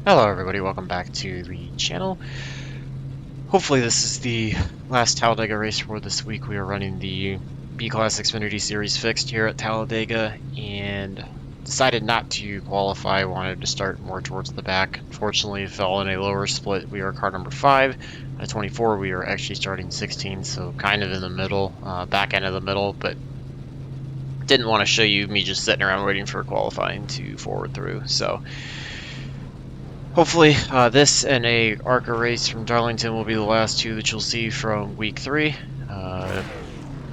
Hello everybody, welcome back to the channel. Hopefully this is the last Talladega race for this week. We are running the B-Class Xfinity Series Fixed here at Talladega and decided not to qualify. Wanted to start more towards the back. Unfortunately, fell in a lower split. We are car number 5. At 24, we are actually starting 16, so kind of in the middle, back end of the middle, but didn't want to show you me just sitting around waiting for qualifying to forward through. So hopefully this and a ARCA race from Darlington will be the last two that you'll see from week 3.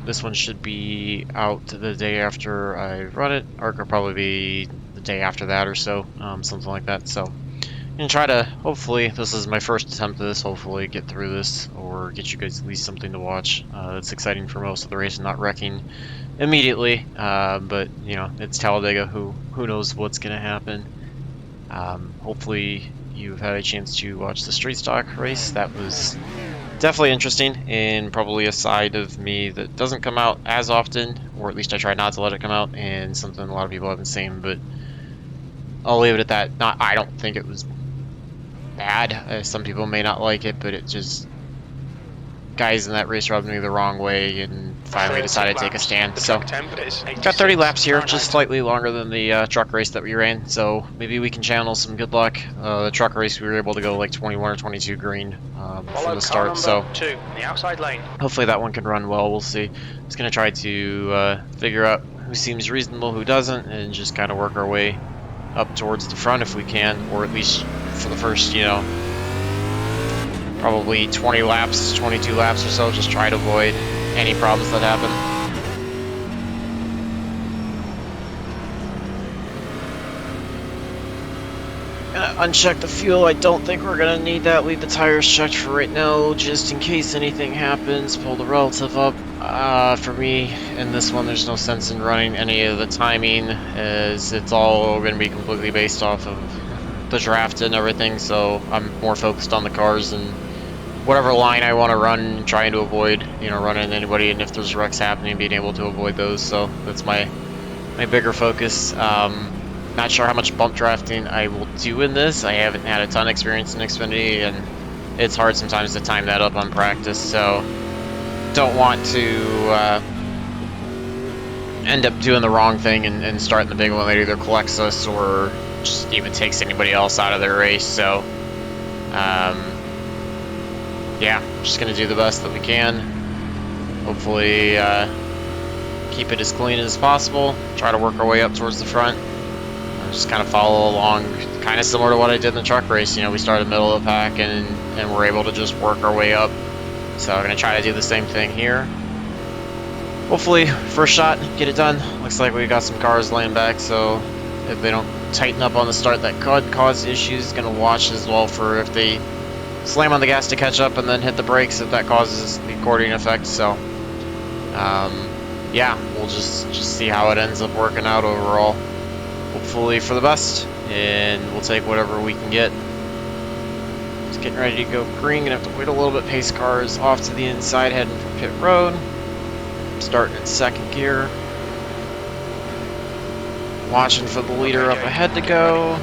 This one should be out the day after I run it. ARCA will probably be the day after that or so, something like that. So I'm going to try to, hopefully, this is my first attempt at this, hopefully get through this or get you guys at least something to watch. It's exciting for most of the race, not wrecking immediately, but you know, it's Talladega, who knows what's going to happen. Hopefully you've had a chance to watch the street stock race. That was definitely interesting and probably a side of me that doesn't come out as often, or at least I try not to let it come out, and something a lot of people haven't seen, but I'll leave it at that. I don't think it was bad. Some people may not like it, but it just, guys in that race rubbed me the wrong way and finally decided to take a stand. So got 30 laps here, just slightly longer than the truck race that we ran, so maybe we can channel some good luck. The truck race we were able to go like 21 or 22 green from the start, so hopefully that one can run well. We'll see. Just gonna try to figure out who seems reasonable, who doesn't, and just kind of work our way up towards the front if we can, or at least for the first, you know, probably 20 laps, 22 laps or so, just try to avoid any problems that happen. Gonna uncheck the fuel. I don't think we're gonna need that. Leave the tires checked for right now, just in case anything happens. Pull the relative up. For me, in this one, there's no sense in running any of the timing, as it's all gonna be completely based off of the draft and everything, so I'm more focused on the cars and whatever line I want to run, trying to avoid, you know, running into anybody, and if there's wrecks happening, being able to avoid those. So that's my bigger focus. Not sure how much bump drafting I will do in this. I haven't had a ton of experience in Xfinity, and it's hard sometimes to time that up on practice, so don't want to end up doing the wrong thing and starting the big one that either collects us or just even takes anybody else out of their race. So yeah, just gonna do the best that we can. Hopefully keep it as clean as possible. Try to work our way up towards the front. Just kind of follow along, kind of similar to what I did in the truck race. You know, we started middle of the pack and we're able to just work our way up. So I'm gonna try to do the same thing here. Hopefully, first shot, get it done. Looks like we got some cars laying back, so if they don't tighten up on the start, that could cause issues. Gonna watch as well for if they slam on the gas to catch up and then hit the brakes, if that causes the accordion effect. So yeah, we'll just see how it ends up working out overall. Hopefully for the best, and we'll take whatever we can get. Just getting ready to go green. Gonna have to wait a little bit. Pace cars off to the inside, heading for pit road. Starting in second gear, watching for the leader up ahead to go.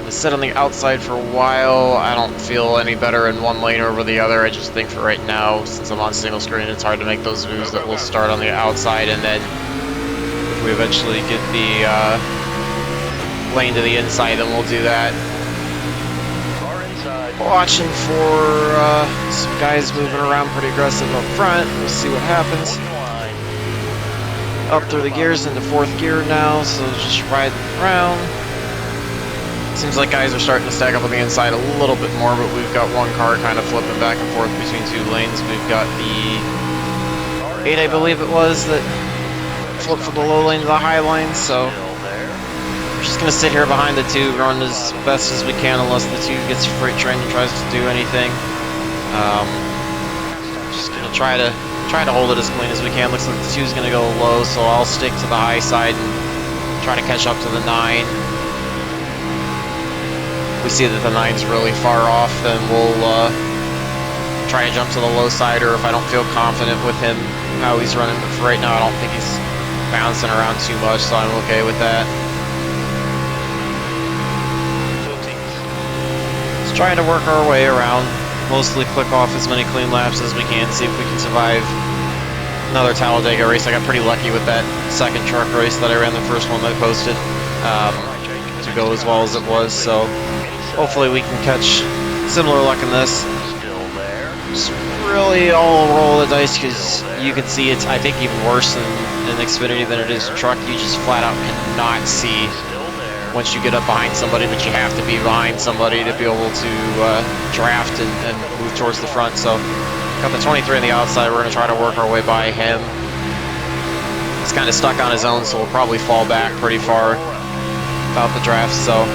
Sit on the outside for a while. I don't feel any better in one lane over the other. I just think for right now, since I'm on single screen, it's hard to make those moves, that we'll start on the outside, and then if we eventually get the lane to the inside, then we'll do that. Watching for some guys moving around pretty aggressive up front. We'll see what happens. Up through the gears into fourth gear now, so just riding around. Seems like guys are starting to stack up on the inside a little bit more, but we've got one car kind of flipping back and forth between two lanes. We've got the 8, I believe it was, that flipped from the low lane to the high lane, so we're just going to sit here behind the 2, run as best as we can, unless the 2 gets freight trained and tries to do anything. Just going to try to hold it as clean as we can. Looks like the 2 is going to go low, so I'll stick to the high side and try to catch up to the 9. We see that the 9's really far off, then we'll try to jump to the low side, or if I don't feel confident with him how he's running. But for right now, I don't think he's bouncing around too much, so I'm okay with that. Just trying to work our way around, mostly click off as many clean laps as we can, see if we can survive another Talladega race. I got pretty lucky with that second truck race that I ran, the first one that I posted, to go as well as it was, so hopefully we can catch similar luck in this. Just really all roll the dice, because you can see it's, I think, even worse in Xfinity than it is in truck. You just flat out cannot see once you get up behind somebody that you have to be behind somebody to be able to draft and move towards the front. So got the 23 on the outside. We're going to try to work our way by him. He's kind of stuck on his own, so we'll probably fall back pretty far without the draft. So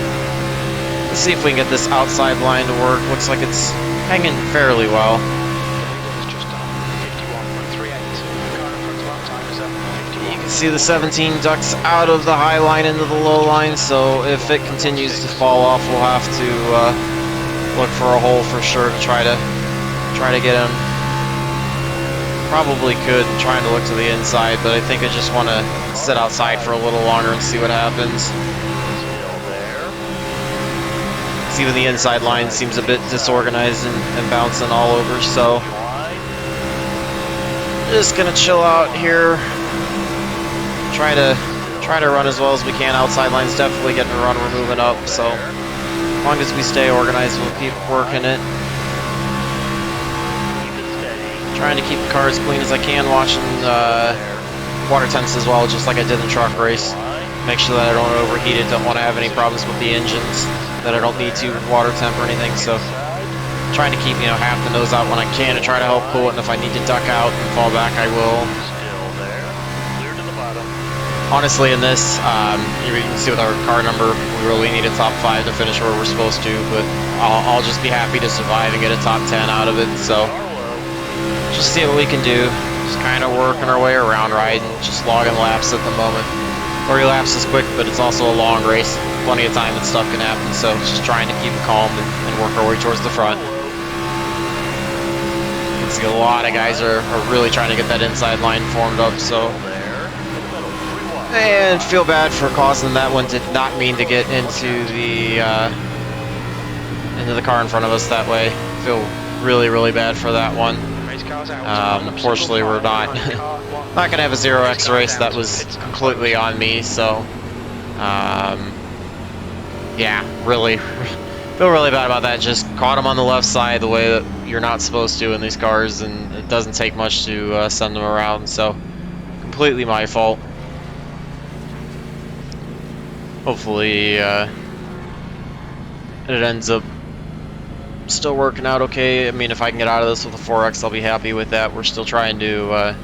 let's see if we can get this outside line to work. Looks like it's hanging fairly well. You can see the 17 ducks out of the high line into the low line, so if it continues to fall off, we'll have to look for a hole for sure to try to get him. Probably could, trying to look to the inside, but I think I just want to sit outside for a little longer and see what happens. Even the inside line seems a bit disorganized and bouncing all over, so just gonna chill out here. Try to run as well as we can. Outside line's definitely getting a run. We're moving up, so as long as we stay organized, we'll keep working it. Trying to keep the car as clean as I can, watching water temps as well, just like I did in the truck race. Make sure that I don't overheat it, don't want to have any problems with the engines that I don't need to with water temp or anything, so trying to keep, half the nose out when I can to try to help cool it, and if I need to duck out and fall back, I will. Honestly, in this, you can see with our car number, we really need a top 5 to finish where we're supposed to, but I'll just be happy to survive and get a top 10 out of it, so just see what we can do. Just kind of working our way around, riding, just logging laps at the moment. 30 laps is quick, but it's also a long race. Plenty of time and stuff can happen, so just trying to keep it calm and work our way towards the front. You can see a lot of guys are really trying to get that inside line formed up, so. And feel bad for causing that one. Did not mean to get into the car in front of us that way. Feel really, really bad for that one. Unfortunately, we're not not gonna have a 0x race. That was completely on me. So, yeah, really feel really bad about that. Just caught him on the left side the way that you're not supposed to in these cars, and it doesn't take much to send them around. So, completely my fault. Hopefully, it ends up still working out okay. I mean, if I can get out of this with a 4X, I'll be happy with that. We're still trying to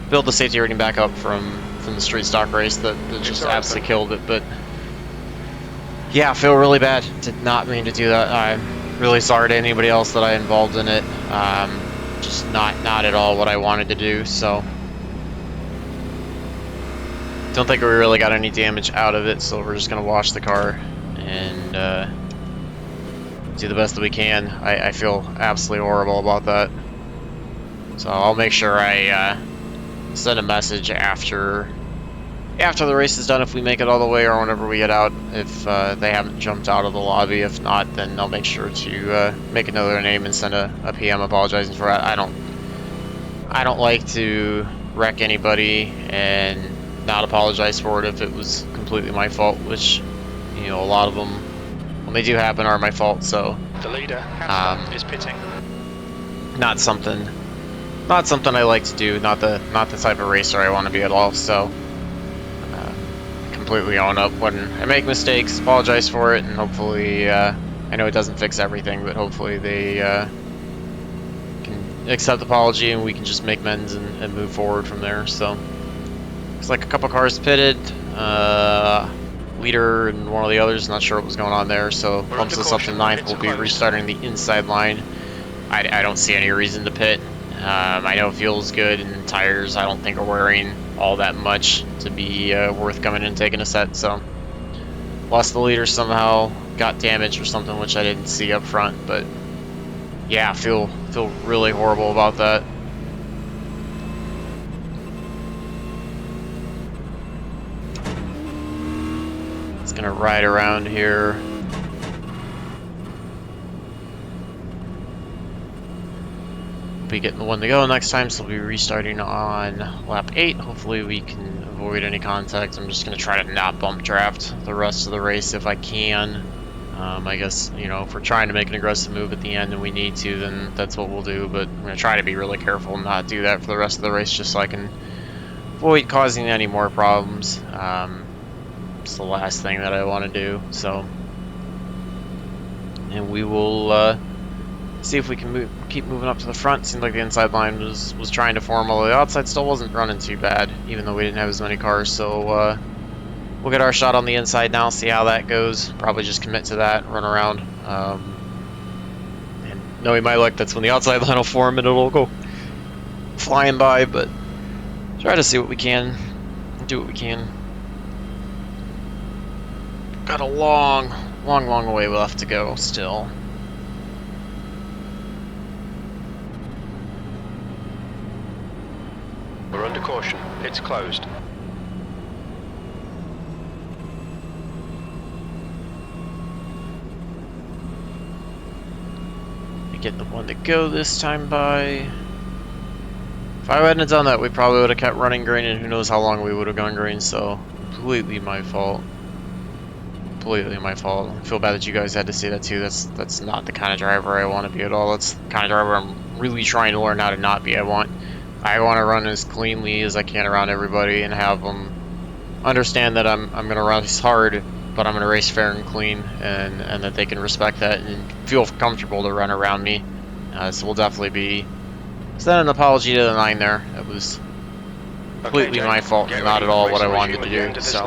build the safety rating back up from the street stock race that just absolutely killed it. But yeah, I feel really bad. Did not mean to do that. I'm really sorry to anybody else that I involved in it. Just not at all what I wanted to do. So don't think we really got any damage out of it. So we're just gonna wash the car and do the best that we can. I feel absolutely horrible about that. So I'll make sure I send a message after the race is done if we make it all the way, or whenever we get out, if they haven't jumped out of the lobby. If not, then I'll make sure to make another name and send a PM apologizing for it. I don't like to wreck anybody and not apologize for it if it was completely my fault, which, a lot of them, when they do happen, are my fault. So the leader is pitting. Not something I like to do. Not the type of racer I want to be at all. So completely own up when I make mistakes, apologize for it, and hopefully I know it doesn't fix everything, but hopefully they can accept the apology and we can just make amends and move forward from there. So looks like a couple cars pitted. Leader and one of the others, not sure what was going on there, so bumps us up to 9th. We'll be restarting the inside line. I don't see any reason to pit. I know fuel's good and tires I don't think are wearing all that much to be worth coming in and taking a set, so lost the leader somehow, got damaged or something, which I didn't see up front, but yeah, feel really horrible about that. gonna ride around here. Be getting the one to go next time, so we'll be restarting on lap 8. Hopefully we can avoid any contact. I'm just going to try to not bump draft the rest of the race if I can. I guess, you know, if we're trying to make an aggressive move at the end and we need to, then that's what we'll do, but I'm going to try to be really careful and not do that for the rest of the race just so I can avoid causing any more problems. It's the last thing that I want to do, so. And we will see if we can keep moving up to the front. Seemed like the inside line was trying to form, although the outside still wasn't running too bad, even though we didn't have as many cars. So we'll get our shot on the inside now, see how that goes. Probably just commit to that, run around. And knowing my luck, that's when the outside line will form and it'll go flying by, but try to see what we can, do what we can. Got a long way left to go still. We're under caution. It's closed. We get the one to go this time by. If I hadn't done that, we probably would have kept running green, and who knows how long we would have gone green, so completely my fault. Completely my fault. I feel bad that you guys had to see that too. That's not the kind of driver I want to be at all. That's the kind of driver I'm really trying to learn how to not be. I want to run as cleanly as I can around everybody and have them understand that I'm going to race hard, but I'm going to race fair and clean, and that they can respect that and feel comfortable to run around me. So we'll definitely be sending an apology to the 9 there. It was completely my fault and not at all what I wanted to do. So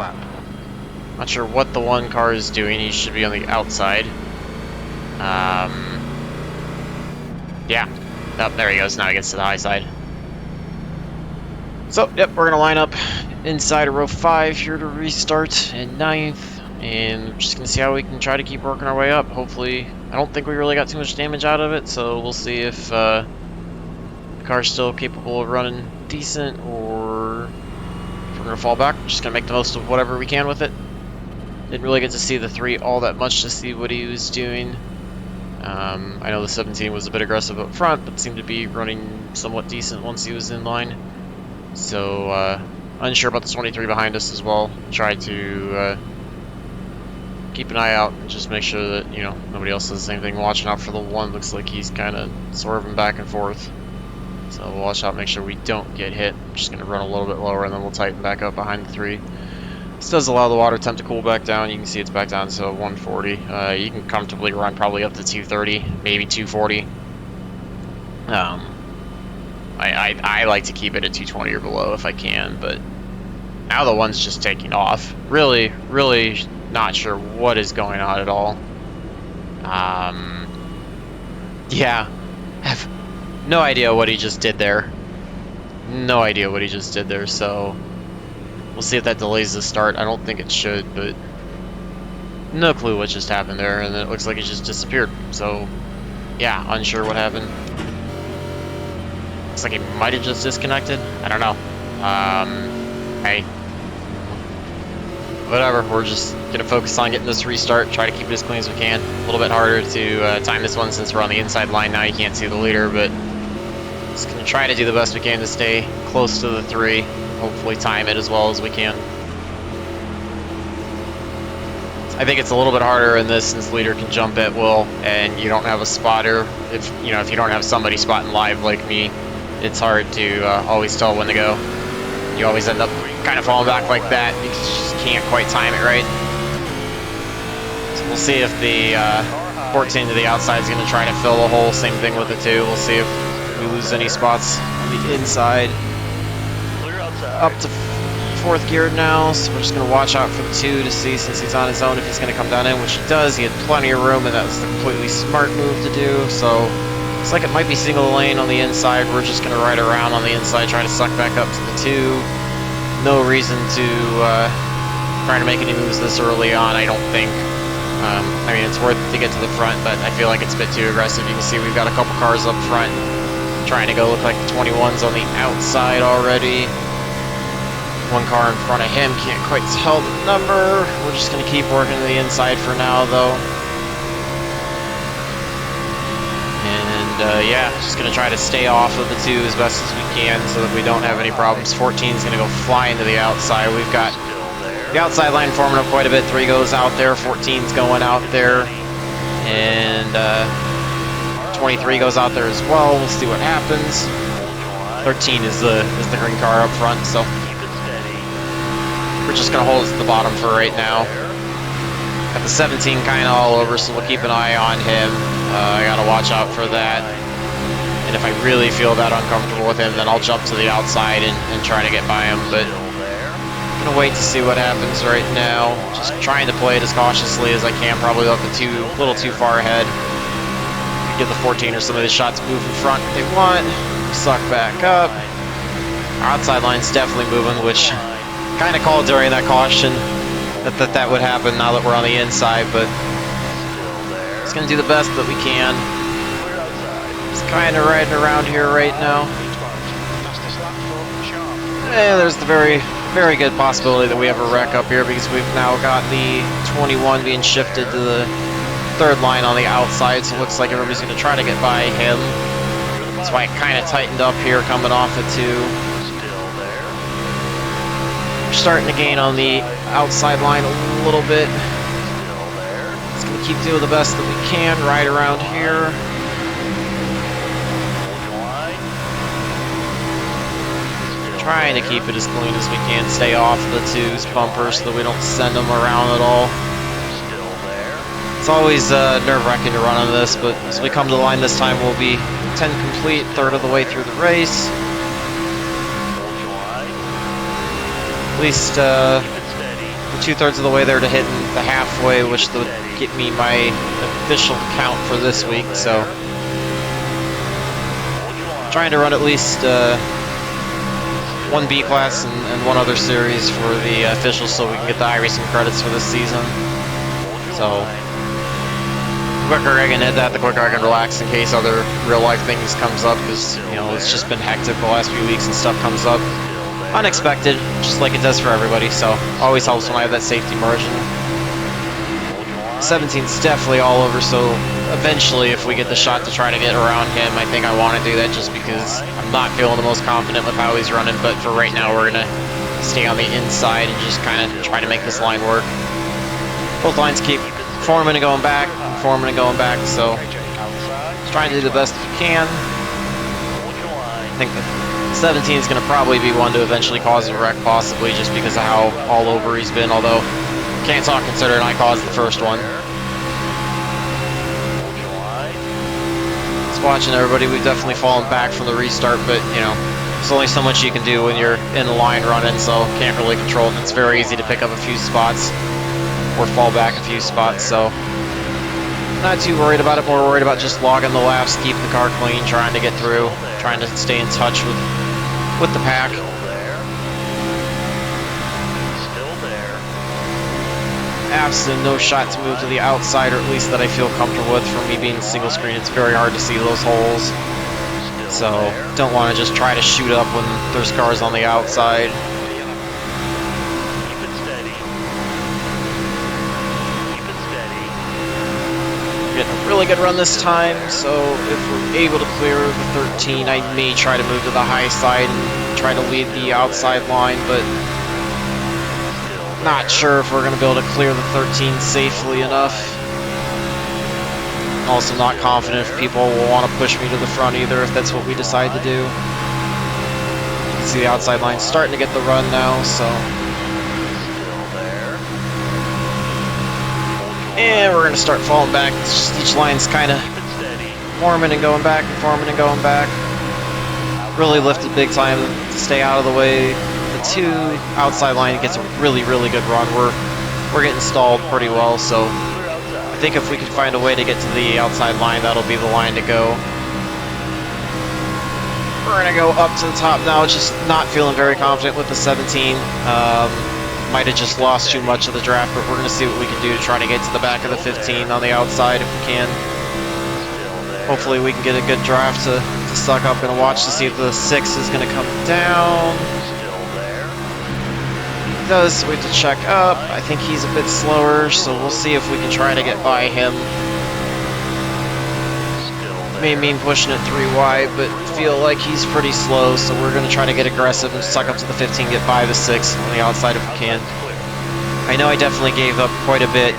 not sure what the one car is doing. He should be on the outside. Yeah. Oh, there he goes. Now he gets to the high side. So, yep, we're going to line up inside of row 5 here to restart in 9th, and we're just going to see how we can try to keep working our way up. Hopefully, I don't think we really got too much damage out of it, so we'll see if the car's still capable of running decent, or if we're going to fall back. We're just going to make the most of whatever we can with it. Didn't really get to see the 3 all that much to see what he was doing. I know the 17 was a bit aggressive up front, but seemed to be running somewhat decent once he was in line. So, unsure about the 23 behind us as well. Try to keep an eye out and just make sure that, you know, nobody else does the same thing. Watching out for the 1. Looks like he's kind of swerving back and forth. So we'll watch out, make sure we don't get hit. I'm just going to run a little bit lower and then we'll tighten back up behind the 3. This does allow the water temp to cool back down. You can see it's back down to 140. You can comfortably run probably up to 230, maybe 240. I like to keep it at 220 or below if I can, but now the 1's just taking off. Really not sure what is going on at all. Yeah, have no idea what he just did there. No idea what he just did there, so we'll see if that delays the start. I don't think it should, but no clue what just happened there, and it looks like it just disappeared. So, yeah, unsure what happened. Looks like he might have just disconnected. I don't know. Hey. Whatever, we're just going to focus on getting this restart, try to keep it as clean as we can. A little bit harder to time this one since we're on the inside line now. You can't see the leader, but just going to try to do the best we can to stay close to the 3. Hopefully time it as well as we can. I think it's a little bit harder in this since the leader can jump at will and you don't have a spotter. If you don't have somebody spotting live like me, it's hard to always tell when to go. You always end up kind of falling back like that because you just can't quite time it right. So we'll see if the 14 to the outside is going to try to fill the hole. Same thing with the 2. We'll see if we lose any spots on the inside. Up to 4th gear now, so we're just going to watch out for the 2 to see, since he's on his own, if he's going to come down in, which he does. He had plenty of room, and that was the completely smart move to do. So looks like it might be single lane on the inside. We're just going to ride around on the inside, try to suck back up to the 2. No reason to try to make any moves this early on, I don't think. I mean, it's worth it to get to the front, but I feel like it's a bit too aggressive. You can see we've got a couple cars up front trying to go look like the 21's on the outside already. One car in front of him, can't quite tell the number. We're just going to keep working to the inside for now, though. And yeah, just going to try to stay off of the 2 as best as we can so that we don't have any problems. 14 is going to go flying to the outside. We've got the outside line forming up quite a bit. 3 goes out there, 14's going out there, and 23 goes out there as well. We'll see what happens. 13 is the green car up front, so we're just going to hold it to the bottom for right now. Got the 17 kind of all over, so we'll keep an eye on him. I got to watch out for that. And if I really feel that uncomfortable with him, then I'll jump to the outside and try to get by him. But I'm going to wait to see what happens right now. Just trying to play it as cautiously as I can. Probably left the 2 a little too far ahead. Give the 14 or some of the shots move in front if they want. Suck back up. Outside line's definitely moving, which kind of called during that caution that would happen now that we're on the inside, but just going to do the best that we can. Just kind of riding around here right now. And there's the very, very good possibility that we have a wreck up here because we've now got the 21 being shifted to the 3rd line on the outside, so it looks like everybody's going to try to get by him. That's why I kind of tightened up here coming off at 2. We're starting to gain on the outside line a little bit. Just going to keep doing the best that we can right around here. Trying to keep it as clean as we can, stay off the 2's bumper so that we don't send them around at all. It's always nerve-wracking to run on this, but as we come to the line this time, we'll be 10 complete, 1/3 of the way through the race. At least 2/3 of the way there to hitting the halfway, which would get me my official count for this week. So, trying to run at least 1 B class and 1 other series for the officials, so we can get the iRacing credits for this season. So, the quicker I can hit that, the quicker I can relax in case other real life things comes up, because you know it's just been hectic the last few weeks and stuff comes up unexpected, just like it does for everybody. So always helps when I have that safety margin. 17's definitely all over, so eventually if we get the shot to try to get around him, I think I want to do that just because I'm not feeling the most confident with how he's running. But for right now, we're going to stay on the inside and just kind of try to make this line work. Both lines keep forming and going back, forming and going back, so just trying to do the best we can. I think the 17 is going to probably be one to eventually cause a wreck, possibly just because of how all over he's been, although can't talk considering I caused the first one. Just watching everybody, we've definitely fallen back from the restart, but you know, there's only so much you can do when you're in the line running, so can't really control it. It's very easy to pick up a few spots or fall back a few spots, so not too worried about it. More worried about just logging the laps, keeping the car clean, trying to get through, trying to stay in touch with the pack. Absolutely no shot to move to the outside, or at least that I feel comfortable with. For me being single screen, it's very hard to see those holes, so don't want to just try to shoot up when there's cars on the outside. Getting a really good run this time, so if we're able to clear the 13, I may try to move to the high side and try to lead the outside line, but not sure if we're going to be able to clear the 13 safely enough. Also not confident if people will want to push me to the front either, if that's what we decide to do. You can see the outside line starting to get the run now, so. And we're going to start falling back. It's just each line's kind of forming and going back and forming and going back. Really lifted big time to stay out of the way. The 2 outside line gets a really, really good run. We're getting stalled pretty well, so I think if we can find a way to get to the outside line, that'll be the line to go. We're going to go up to the top now, just not feeling very confident with the 17. Might have just lost too much of the draft, but we're going to see what we can do to try to get to the back of the 15 on the outside if we can. Hopefully we can get a good draft to suck up and watch to see if the 6 is going to come down. does, so we have to check up. I think he's a bit slower, so we'll see if we can try to get by him. May mean pushing it 3 wide, but feel like he's pretty slow, so we're going to try to get aggressive and suck up to the 15, get by the 6 on the outside if we can. I know I definitely gave up quite a bit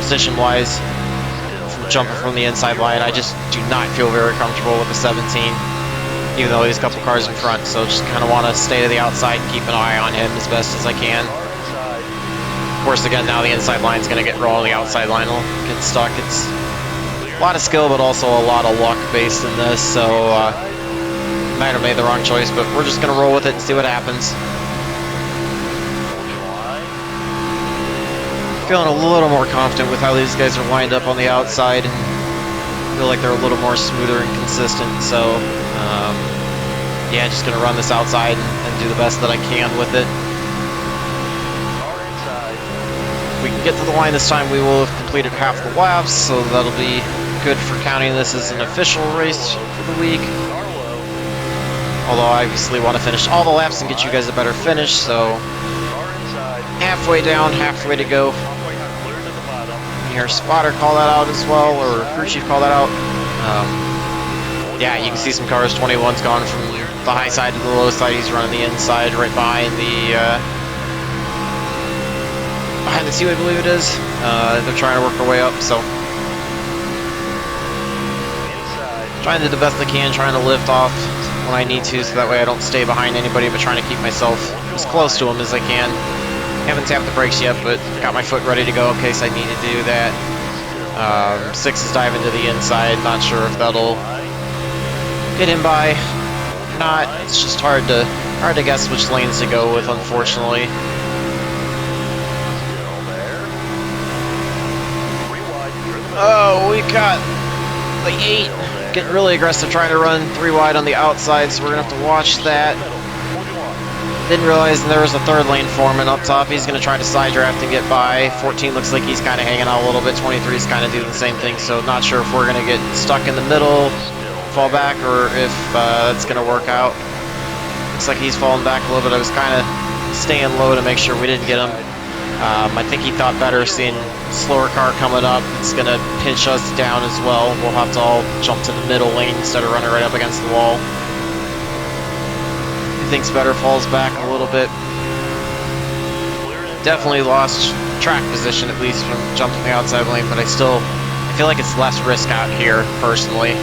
position-wise from jumping from the inside line. I just do not feel very comfortable with the 17, even though he's a couple cars in front, so just kind of want to stay to the outside and keep an eye on him as best as I can. Of course, again, now the inside line is going to get raw, the outside line will get stuck. It's a lot of skill, but also a lot of luck based in this, so might have made the wrong choice, but we're just going to roll with it and see what happens. Feeling a little more confident with how these guys are lined up on the outside, and feel like they're a little more smoother and consistent, so yeah, just going to run this outside and do the best that I can with it. If we can get to the line this time, we will have completed half the laps, so that'll be good for counting this as an official race for the week. Although I obviously want to finish all the laps and get you guys a better finish, so halfway down, halfway to go. You hear Spotter call that out as well, or CrewChief call that out. Yeah, you can see some cars. 21's gone from the high side to the low side. He's running the inside right behind the 2, I believe it is. They're trying to work their way up, so trying to do the best I can, trying to lift off when I need to, so that way I don't stay behind anybody, but trying to keep myself as close to them as I can. Haven't tapped the brakes yet, but got my foot ready to go in case I need to do that. 6 is diving to the inside, not sure if that'll get him by. Not, it's just hard to guess which lanes to go with, unfortunately. Oh, we got the 8 getting really aggressive, trying to run 3 wide on the outside, so we're gonna have to watch that. Didn't realize there was a 3rd lane forming up top. He's gonna try to side draft and get by. 14 looks like he's kind of hanging out a little bit. 23 is kind of doing the same thing, so not sure if we're gonna get stuck in the middle, fall back, or if it's gonna work out. Looks like he's falling back a little bit. I was kind of staying low to make sure we didn't get him. I think he thought better seeing a slower car coming up. It's going to pinch us down as well. We'll have to all jump to the middle lane instead of running right up against the wall. He thinks better, falls back a little bit. Definitely lost track position, at least from jumping the outside lane, but I feel like it's less risk out here, personally,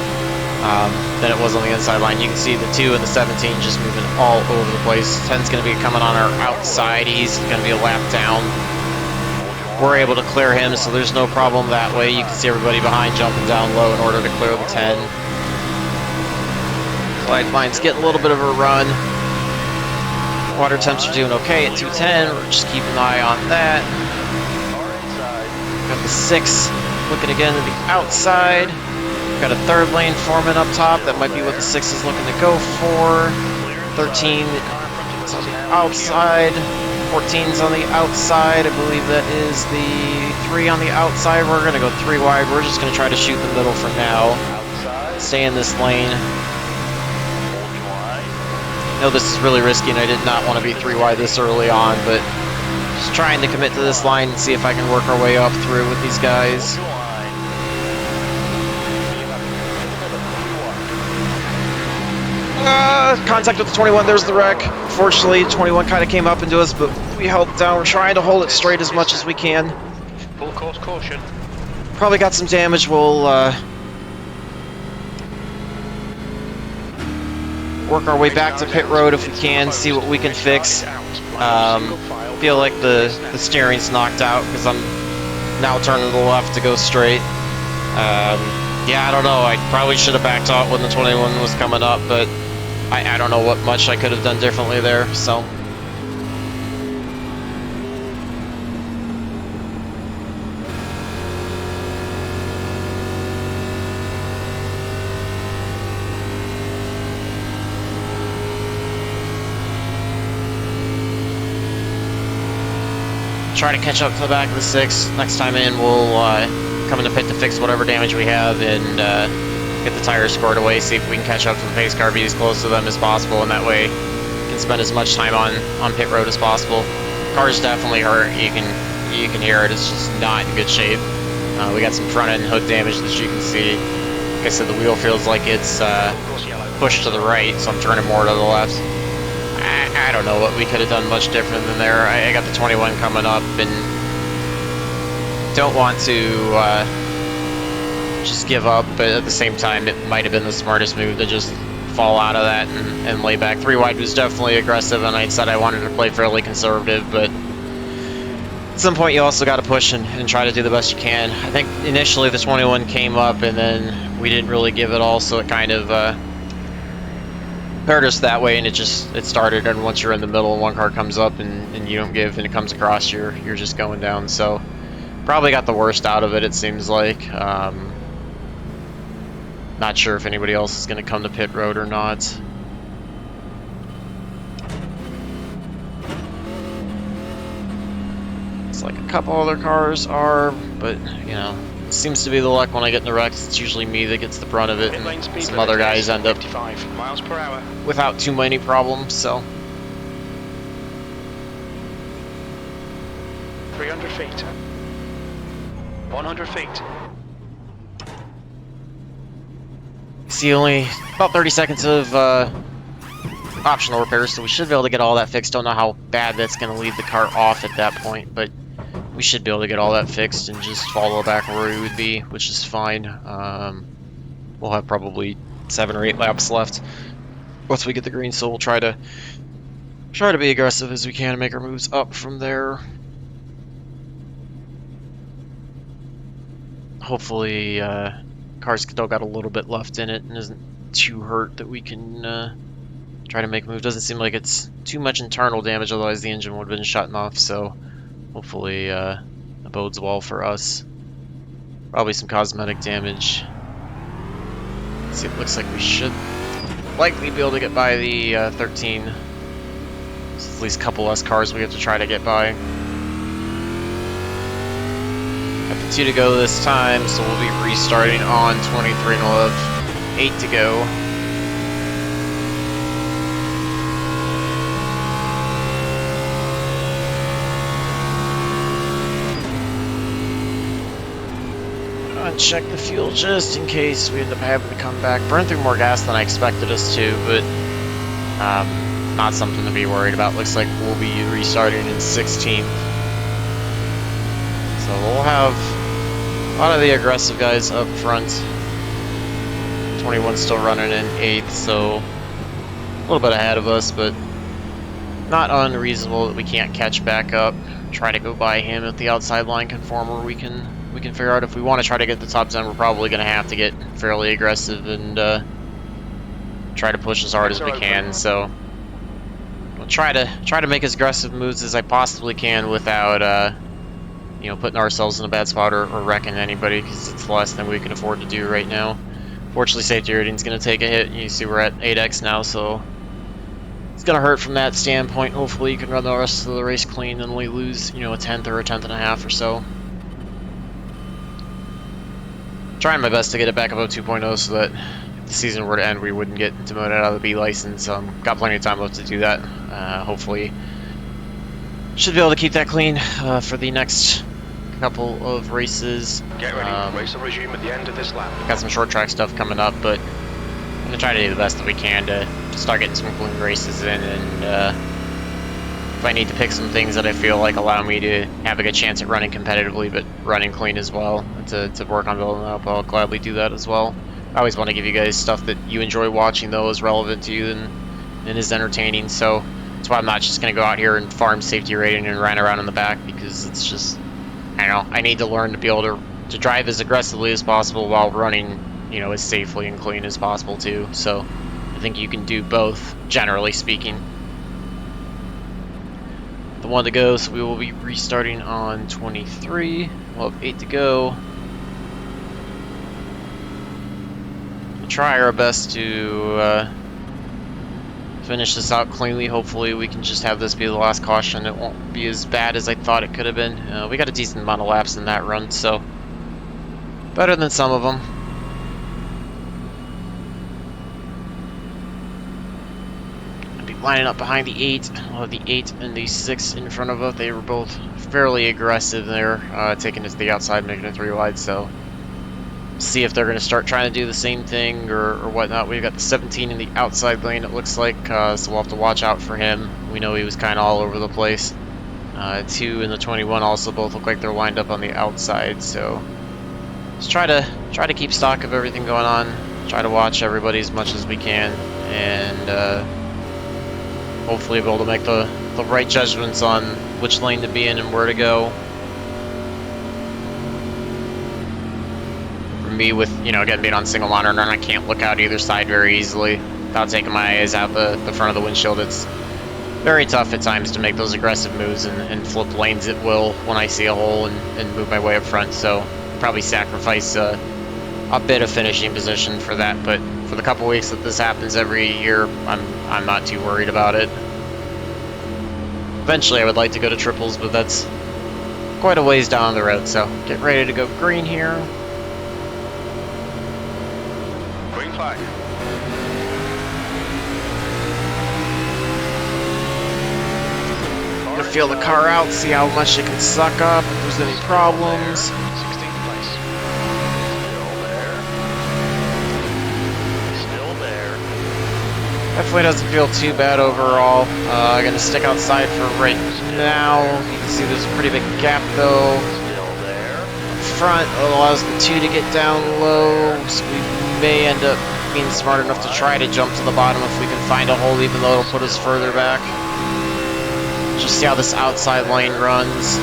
than it was on the inside line. You can see the 2 and the 17 just moving all over the place. 10's going to be coming on our outside. He's going to be a lap down. We're able to clear him, so there's no problem that way. You can see everybody behind jumping down low in order to clear the 10. Glide line's getting a little bit of a run. Water temps are doing okay at 210. We're just keeping an eye on that. Got the 6 looking again to the outside. Got a 3rd lane forming up top. That might be what the 6 is looking to go for. 13 is on the outside. 14's on the outside. I believe that is the 3 on the outside. We're going to go 3 wide. We're just going to try to shoot the middle for now. Stay in this lane. I know this is really risky, and I did not want to be 3 wide this early on, but just trying to commit to this line and see if I can work our way up through with these guys. Contact with the 21, there's the wreck. Fortunately, 21 kind of came up into us, but we held down. We're trying to hold it straight as much as we can. Full course caution. Probably got some damage. We'll work our way back to pit road if we can, see what we can fix. Feel like the steering's knocked out because I'm now turning to the left to go straight. Yeah, I don't know. I probably should have backed out when the 21 was coming up, but I don't know what much I could have done differently there, so. Try to catch up to the back of the 6. Next time in, we'll come in the pit to fix whatever damage we have and get the tires scored away, see if we can catch up to the pace car, be as close to them as possible, and that way we can spend as much time on pit road as possible. Car's definitely hurt. You can hear it. It's just not in good shape. We got some front end hood damage that you can see. Like I said, the wheel feels like it's pushed to the right, so I'm turning more to the left. I don't know what we could have done much different than there. I got the 21 coming up and don't want to just give up, but at the same time, it might have been the smartest move to just fall out of that and lay back. 3 wide was definitely aggressive, and I said I wanted to play fairly conservative, but at some point you also got to push and try to do the best you can. I think initially the 21 came up, and then we didn't really give it all, so it kind of hurt us that way, and it started, and once you're in the middle and one car comes up and you don't give and it comes across, you're just going down. So probably got the worst out of it, it seems like. Not sure if anybody else is going to come to pit road or not. It's like a couple other cars are, but you know, it seems to be the luck when I get in the wrecks. It's usually me that gets the brunt of it, and some other guys end up 55 miles per hour. without too many problems. So 300 feet. 100 feet. see only about 30 seconds of optional repairs, so we should be able to get all that fixed. Don't know how bad that's going to leave the car off at that point, but we should be able to get all that fixed and just follow back where we would be, which is fine. We'll have probably 7 or 8 laps left once we get the green, so we'll try to be aggressive as we can and make our moves up from there. Hopefully, car's still got a little bit left in it and isn't too hurt that we can try to make a move. Doesn't seem like it's too much internal damage, otherwise the engine would have been shutting off, so hopefully that bodes well for us. Probably some cosmetic damage. Let's see, it looks like we should likely be able to get by the 13. There's at least a couple less cars we have to try to get by. Got the 2 to go this time, so we'll be restarting on 23 and we'll have 8 to go. Check the fuel just in case we end up having to come back. Burned through more gas than I expected us to, but not something to be worried about. Looks like we'll be restarting in 16th. So we'll have a lot of the aggressive guys up front. 21 still running in 8th, so a little bit ahead of us, but not unreasonable that we can't catch back up. Try to go by him at the outside line conformer. We can figure out if we want to try to get the top 10, we're probably going to have to get fairly aggressive and try to push as hard as we can. So we'll try to make as aggressive moves as I possibly can without you know, putting ourselves in a bad spot or wrecking anybody, because it's the last thing we can afford to do right now. Fortunately, safety rating's going to take a hit. You see we're at 8x now, so it's going to hurt from that standpoint. Hopefully you can run the rest of the race clean and only lose, you know, a 10th or a 10th and a half or so. Trying my best to get it back above 2.0 so that if the season were to end, we wouldn't get demoted out of the B license. Got plenty of time left to do that. Hopefully, should be able to keep that clean for the next couple of races. Get ready, race will resume at the end of this lap. Got some short track stuff coming up, but I'm gonna try to do the best that we can to start getting some clean races in, and if I need to pick some things that I feel like allow me to have a good chance at running competitively, but running clean as well, to work on building up, I'll gladly do that as well. I always want to give you guys stuff that you enjoy watching, though, is relevant to you and is entertaining, so that's why I'm not just going to go out here and farm safety rating and run around in the back, because it's just, I don't know, I need to learn to be able to drive as aggressively as possible while running, you know, as safely and clean as possible, too. So I think you can do both, generally speaking. The 1 to go, so we will be restarting on 23. We'll have 8 to go. We'll try our best to finish this out cleanly. Hopefully we can just have this be the last caution. It won't be as bad as I thought it could have been. We got a decent amount of laps in that run, so better than some of them. lining up behind the 8. The 8 and the 6 in front of us. They were both fairly aggressive there, taking it to the outside, making it 3 wide. So see if they're going to start trying to do the same thing or whatnot. We've got the 17 in the outside lane, it looks like, so we'll have to watch out for him. We know he was kind of all over the place. 2 and the 21 also both look like they're lined up on the outside, so just try to keep stock of everything going on. Try to watch everybody as much as we can, and hopefully be able to make the right judgments on which lane to be in and where to go. Me with, again, being on single monitor, and I can't look out either side very easily without taking my eyes out the front of the windshield. It's very tough at times to make those aggressive moves and flip lanes at will when I see a hole and move my way up front, so probably sacrifice a bit of finishing position for that, but for the couple weeks that this happens every year, I'm not too worried about it. Eventually I would like to go to triples, but that's quite a ways down the road, so get ready to go green here. Flag. Gonna feel the car out, see how much it can suck up, if there's any problems. 16th place. Still there. Definitely doesn't feel too bad overall. Gonna stick outside for right now. You can see there's a pretty big gap though. Still there. Front allows the 2 to get down low, so we may end up being smart enough to try to jump to the bottom if we can find a hole, even though it'll put us further back. Just see how this outside lane runs.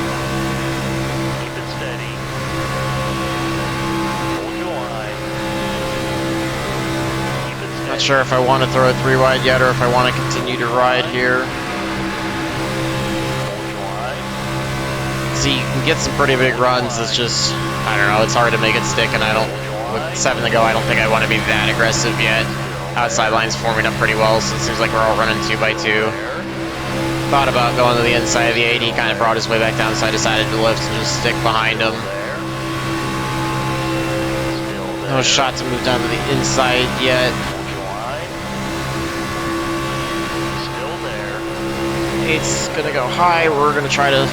Keep it steady. Hold your line. Keep it steady. Not sure if I want to throw a 3 wide yet, or if I want to continue to ride here. Hold your line. See, you can get some pretty big runs. It's just, I don't know, it's hard to make it stick, and I don't, with 7 to go, I don't think I want to be that aggressive yet. Outside line's forming up pretty well, so it seems like we're all running 2x2. Thought about going to the inside of the 8. He kind of brought his way back down, so I decided to lift and just stick behind him. No shot to move down to the inside yet. Still there. 8's gonna go high. We're gonna try to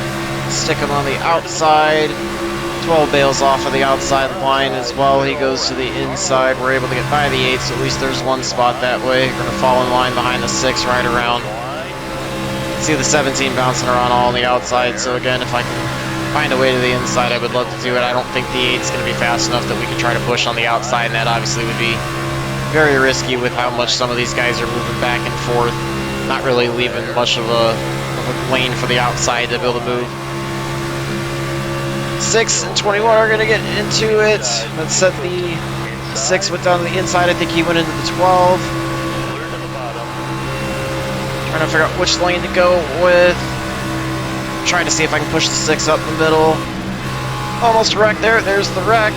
stick him on the outside. 12 bails off of the outside line as well. He goes to the inside. We're able to get by the 8, so at least there's one spot that way. We're gonna fall in line behind the 6 right around. See the 17 bouncing around all on the outside, so again, if I can find a way to the inside, I would love to do it. I don't think the 8's going to be fast enough that we can try to push on the outside, and that obviously would be very risky with how much some of these guys are moving back and forth, not really leaving much of a lane for the outside to be able to move. 6 and 21 are going to get into it. Let's set the 6 went down to the inside. I think he went into the 12. Trying to figure out which lane to go with. Trying to see if I can push the 6 up the middle. Almost a wreck there. There's the wreck.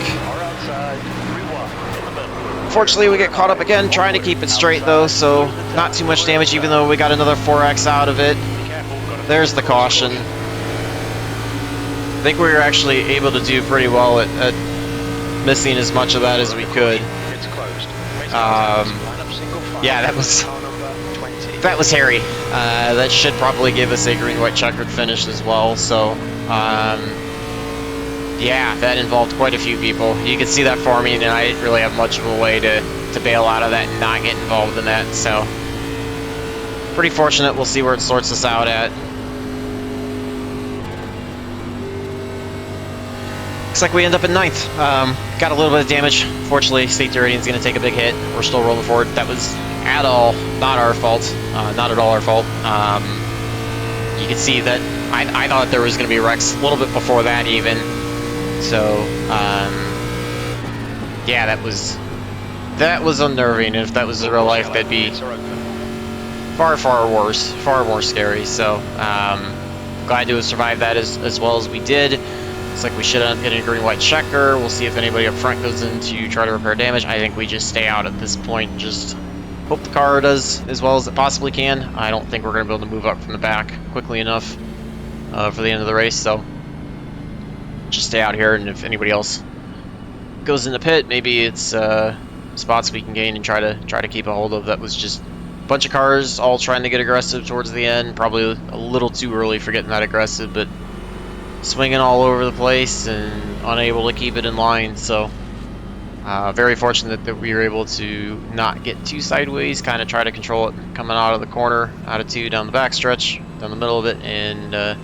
Fortunately, we get caught up again, trying to keep it straight though, so not too much damage, even though we got another 4x out of it. There's the caution. I think we were actually able to do pretty well at missing as much of that as we could. Yeah, that was hairy. That should probably give us a green-white checkered finish as well. So, yeah, that involved quite a few people. You can see that for me, and I didn't really have much of a way to bail out of that and not get involved in that. So, pretty fortunate. We'll see where it sorts us out at. Looks like we end up in 9th. Got a little bit of damage. Fortunately, safety rating's going to take a big hit. We're still rolling forward. That was at all not our fault. Not at all our fault. You can see that I thought there was going to be wrecks a little bit before that even. So, yeah, that was unnerving. If that was in real life, that'd be far, far worse, far more scary. So, glad to have survived that as well as we did. Looks like we should end up getting a green-white checker. We'll see if anybody up front goes in to try to repair damage. I think we just stay out at this point. Just hope the car does as well as it possibly can. I don't think we're going to be able to move up from the back quickly enough for the end of the race. So just stay out here, and if anybody else goes in the pit, maybe it's spots we can gain and try to keep a hold of. That was just bunch of cars all trying to get aggressive towards the end. Probably a little too early for getting that aggressive, but swinging all over the place and unable to keep it in line. So very fortunate that we were able to not get too sideways, kind of try to control it coming out of the corner, out of two down the backstretch, down the middle of it, and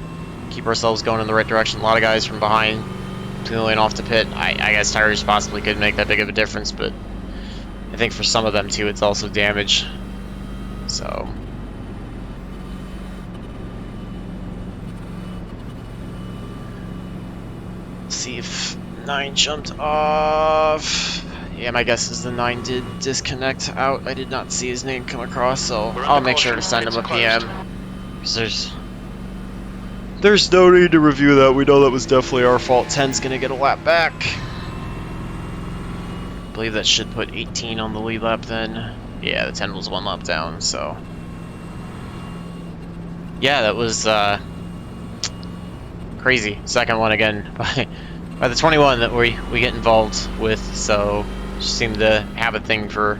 keep ourselves going in the right direction. A lot of guys from behind peeling off the pit. I guess tires possibly could make that big of a difference, but I think for some of them too, it's also damage. So see if 9 jumped off. Yeah, my guess is the 9 did disconnect out. I did not see his name come across, so I'll make sure to send him a PM. Because there's no need to review that. We know that was definitely our fault. 10's gonna get a lap back. I believe that should put 18 on the lead lap then. Yeah, the 10 was 1 lap down, so. Yeah, that was crazy. Second one again by the 21 that we get involved with, so just seemed to have a thing for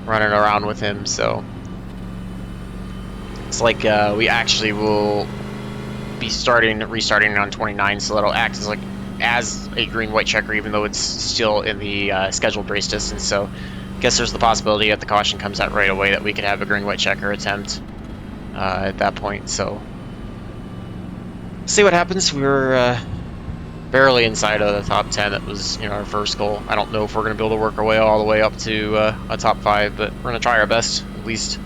running around with him. So it's like we actually will be restarting on 29, so that'll act as a green-white checker, even though it's still in the scheduled race distance. So I guess there's the possibility that the caution comes out right away that we could have a green-white checker attempt at that point. So see what happens. We were barely inside of the top 10. That was, our first goal. I don't know if we're going to be able to work our way all the way up to a top 5, but we're going to try our best. At least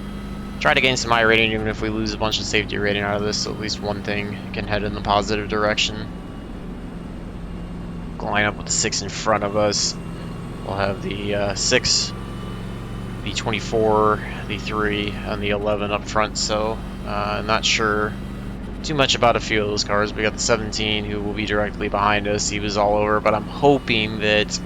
try to gain some I rating, even if we lose a bunch of safety rating out of this. So at least one thing can head in the positive direction. Line up with the 6 in front of us. We'll have the 6, the 24, the 3, and the 11 up front. So I'm not sure too much about a few of those cars. We got the 17 who will be directly behind us. He was all over, but I'm hoping that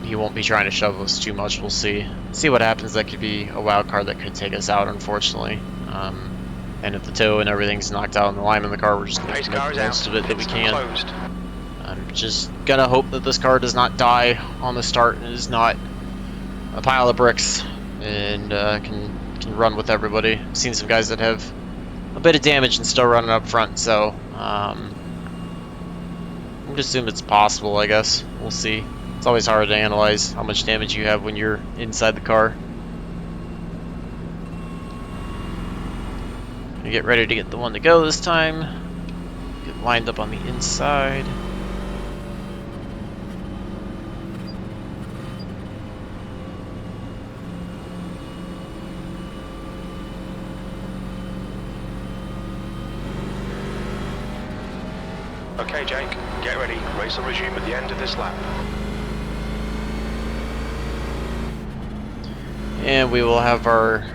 he won't be trying to shove us too much. We'll see what happens. That could be a wild card that could take us out, unfortunately. And if the tow and everything's knocked out in the line in the car, we're just going to make the most of it that we can. I'm just gonna hope that this car does not die on the start and is not a pile of bricks and can run with everybody. I've seen some guys that have a bit of damage and still running up front, so I'm gonna assume it's possible. I guess we'll see. It's always hard to analyze how much damage you have when you're inside the car. Gonna get ready to get the one to go this time. Get lined up on the inside. Okay, Jake, get ready. Race will resume at the end of this lap. And we will have our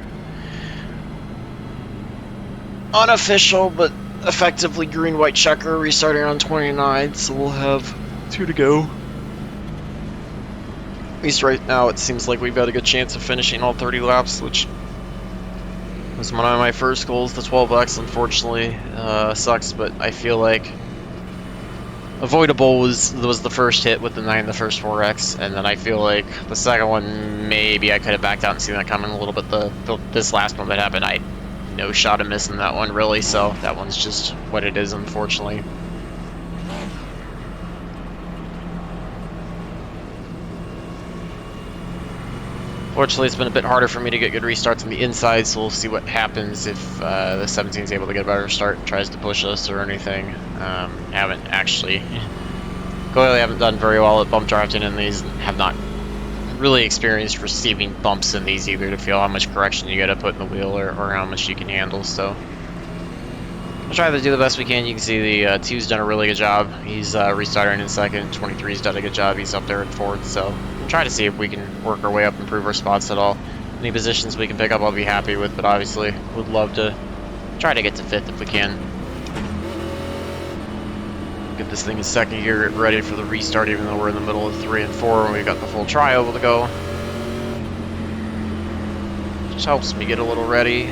unofficial but effectively green-white checker restarting on 29, so we'll have 2 to go. At least right now it seems like we've got a good chance of finishing all 30 laps, which was one of my first goals. The 12X unfortunately sucks, but I feel like avoidable was the first hit with the 9, the first 4X, and then I feel like the second one, maybe I could have backed out and seen that coming a little bit. This last one that happened, I had no shot of missing that one, really, so that one's just what it is, unfortunately. Fortunately, it's been a bit harder for me to get good restarts on the inside, so we'll see what happens if the 17 is able to get a better start and tries to push us or anything. Clearly haven't done very well at bump drafting in these, and have not really experienced receiving bumps in these either to feel how much correction you gotta put in the wheel or how much you can handle, so we'll try to do the best we can. You can see the 2's done a really good job. He's restarting in second. 23's done a good job. He's up there in fourth, so we'll try to see if we can work our way up and improve our spots at all. Any positions we can pick up I'll be happy with, but obviously would love to try to get to fifth if we can. Get this thing in second gear, get ready for the restart, even though we're in the middle of 3 and 4 and we've got the full tri-oval to go. Just helps me get a little ready.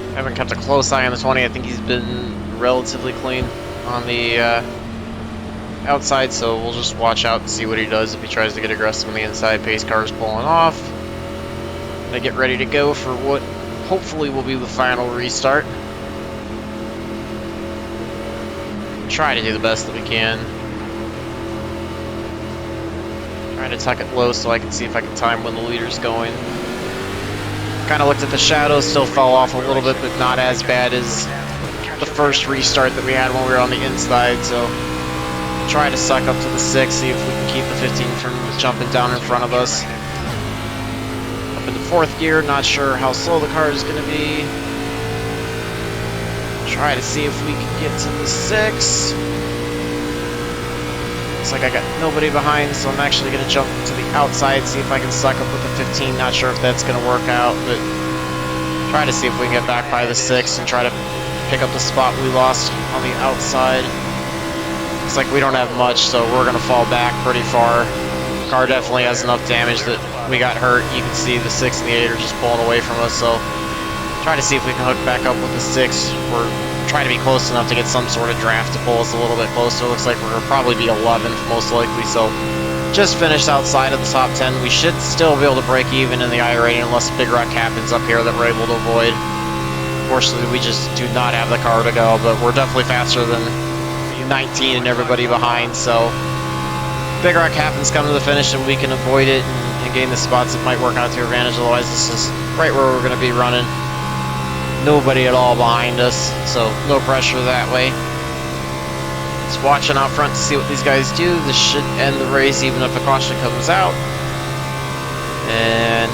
I haven't kept a close eye on the 20. I think he's been relatively clean. on the outside, so we'll just watch out and see what he does if he tries to get aggressive on the inside. Pace car's pulling off. Gonna get ready to go for what hopefully will be the final restart. Try to do the best that we can. Trying to tuck it low so I can see if I can time when the leader's going. Kind of looked at the shadows, still fell off a little bit, but not as bad as the first restart that we had when we were on the inside, so try to suck up to the 6, see if we can keep the 15 from jumping down in front of us. Up in the 4th gear, not sure how slow the car is going to be. Try to see if we can get to the 6. Looks like I got nobody behind, so I'm actually going to jump to the outside, see if I can suck up with the 15. Not sure if that's going to work out, but try to see if we can get back by the 6 and try to pick up the spot we lost on the outside. Looks like we don't have much, so we're going to fall back pretty far. Car definitely has enough damage that we got hurt. You can see the 6 and the 8 are just pulling away from us, so try to see if we can hook back up with the 6. We're trying to be close enough to get some sort of draft to pull us a little bit closer. Looks like we're going to probably be 11th most likely, so just finished outside of the top 10. We should still be able to break even in the iRating unless a big wreck happens up here that we're able to avoid. Unfortunately, we just do not have the car to go, but we're definitely faster than 19 and everybody behind, so big wreck happens, come to the finish, and we can avoid it and gain the spots that might work out to our advantage. Otherwise, this is right where we're going to be running. Nobody at all behind us, so no pressure that way. Just watching out front to see what these guys do. This should end the race even if a caution comes out. And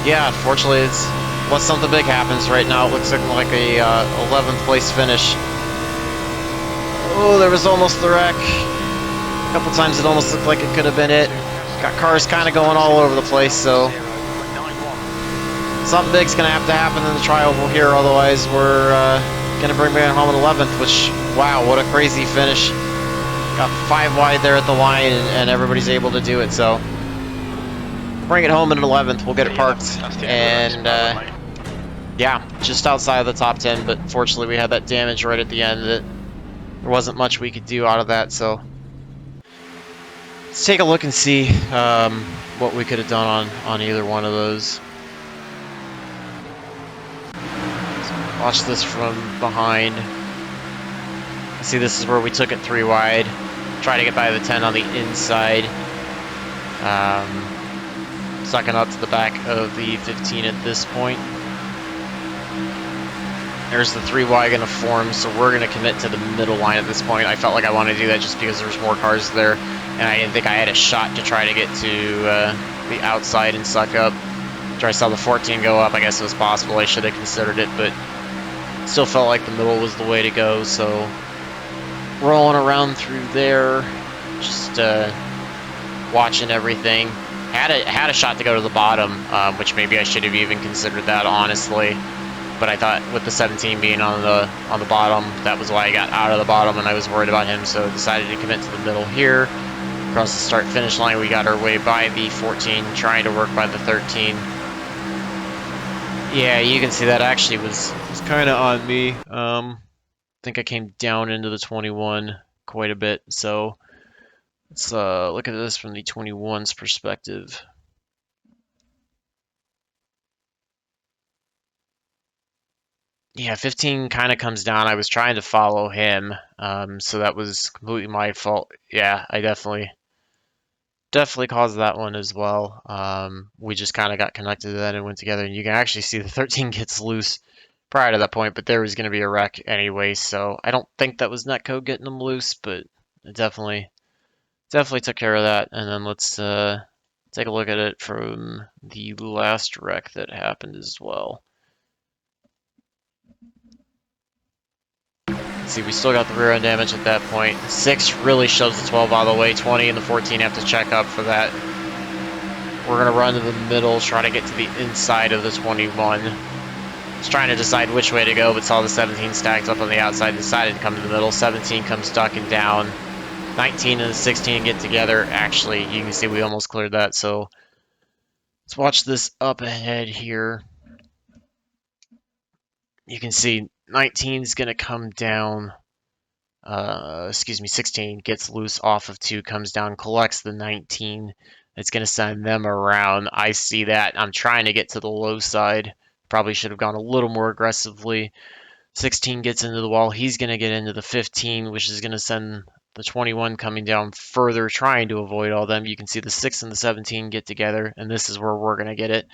yeah, unfortunately, unless something big happens right now, it looks like a 11th place finish. Oh, there was almost the wreck. A couple times it almost looked like it could have been it. Got cars kind of going all over the place, so something big's going to have to happen in the tri-oval here, otherwise we're going to bring back home at 11th, which, wow, what a crazy finish. Got 5 wide there at the line, and everybody's able to do it, so bring it home at 11th, we'll get it parked, and yeah, just outside of the top 10, but fortunately we had that damage right at the end that there wasn't much we could do out of that, so let's take a look and see what we could have done on either one of those. Watch this from behind. See, this is where we took it 3 wide. Try to get by the 10 on the inside. Sucking up to the back of the 15 at this point. There's the 3 wide going to form, so we're going to commit to the middle line at this point. I felt like I wanted to do that just because there was more cars there, and I didn't think I had a shot to try to get to the outside and suck up. After I saw the 14 go up, I guess it was possible. I should have considered it, but still felt like the middle was the way to go, so rolling around through there, just watching everything. Had a shot to go to the bottom, which maybe I should have even considered that, honestly. But I thought with the 17 being on the bottom, that was why I got out of the bottom, and I was worried about him, so decided to commit to the middle here. Across the start-finish line, we got our way by the 14, trying to work by the 13. Yeah, you can see that actually was kind of on me. I think I came down into the 21 quite a bit, so let's look at this from the 21's perspective. Yeah, 15 kind of comes down. I was trying to follow him, so that was completely my fault. Yeah, I definitely caused that one as well. We just kind of got connected then and went together, and you can actually see the 13 gets loose prior to that point, but there was going to be a wreck anyway, so I don't think that was netcode getting them loose, but it definitely took care of that. And then let's take a look at it from the last wreck that happened as well. See, we still got the rear end damage at that point. 6 really shoves the 12 out of the way. 20 and the 14 have to check up for that. We're going to run to the middle, try to get to the inside of the 21. Was trying to decide which way to go, but saw the 17 stacked up on the outside, decided to come to the middle. 17 comes ducking down. 19 and the 16 get together. Actually, you can see we almost cleared that, so let's watch this up ahead here. You can see 19 is going to come down excuse me, 16 gets loose off of 2, comes down, collects the 19. It's going to send them around. I see that. I'm trying to get to the low side. Probably should have gone a little more aggressively. 16 gets into the wall. He's going to get into the 15, which is going to send the 21 coming down further, trying to avoid all them. You can see the 6 and the 17 get together, and this is where we're going to get it.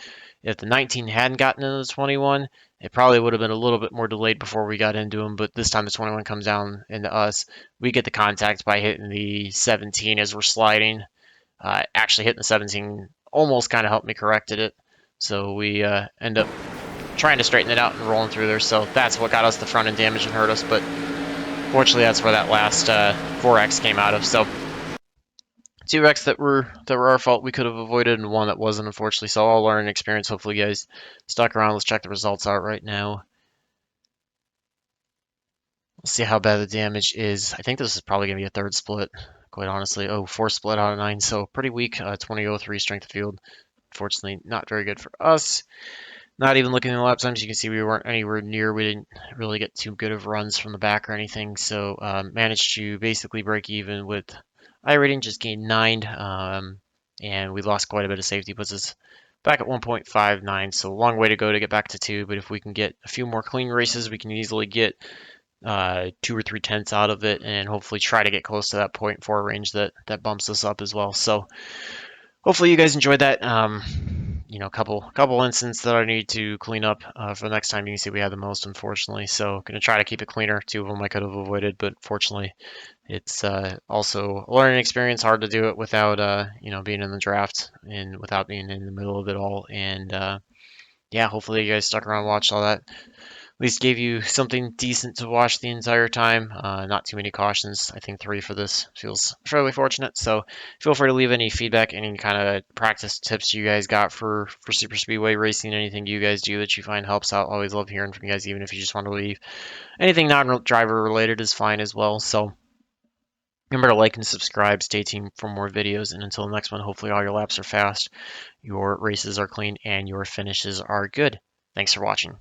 If the 19 hadn't gotten into the 21, it probably would have been a little bit more delayed before we got into him, but this time the 21 comes down into us. We get the contact by hitting the 17 as we're sliding. Actually hitting the 17 almost kind of helped me corrected it. So we end up trying to straighten it out and rolling through there. So that's what got us the front end damage and hurt us. But fortunately, that's where that last 4X came out of. So 2X that were our fault we could have avoided, and 1 that wasn't, unfortunately. So all learning experience. Hopefully, you guys stuck around. Let's check the results out right now. Let's see how bad the damage is. I think this is probably going to be a 3rd split, quite honestly. Oh, 4th split out of 9, so pretty weak. 20.03 strength of field. Unfortunately, not very good for us. Not even looking at the lap times, you can see we weren't anywhere near. We didn't really get too good of runs from the back or anything, so managed to basically break even with iRating, just gained 9, and we lost quite a bit of safety, puts us back at 1.59, so a long way to go to get back to 2, but if we can get a few more clean races, we can easily get 2 or 3 tenths out of it, and hopefully try to get close to that 0.4 range that bumps us up as well. So hopefully you guys enjoyed that. You know, couple incidents that I need to clean up for the next time. You can see we had the most, unfortunately. So gonna try to keep it cleaner. 2 of them I could have avoided, but fortunately, it's also a learning experience. Hard to do it without you know, being in the draft and without being in the middle of it all. And yeah, hopefully you guys stuck around and watched all that. At least gave you something decent to watch the entire time. Not too many cautions. I think 3 for this feels fairly fortunate. So feel free to leave any feedback, any kind of practice tips you guys got for super speedway racing, anything you guys do that you find helps out. Always love hearing from you guys, even if you just want to leave. Anything non-driver related is fine as well. So remember to like and subscribe. Stay tuned for more videos. And until the next one, hopefully all your laps are fast, your races are clean, and your finishes are good. Thanks for watching.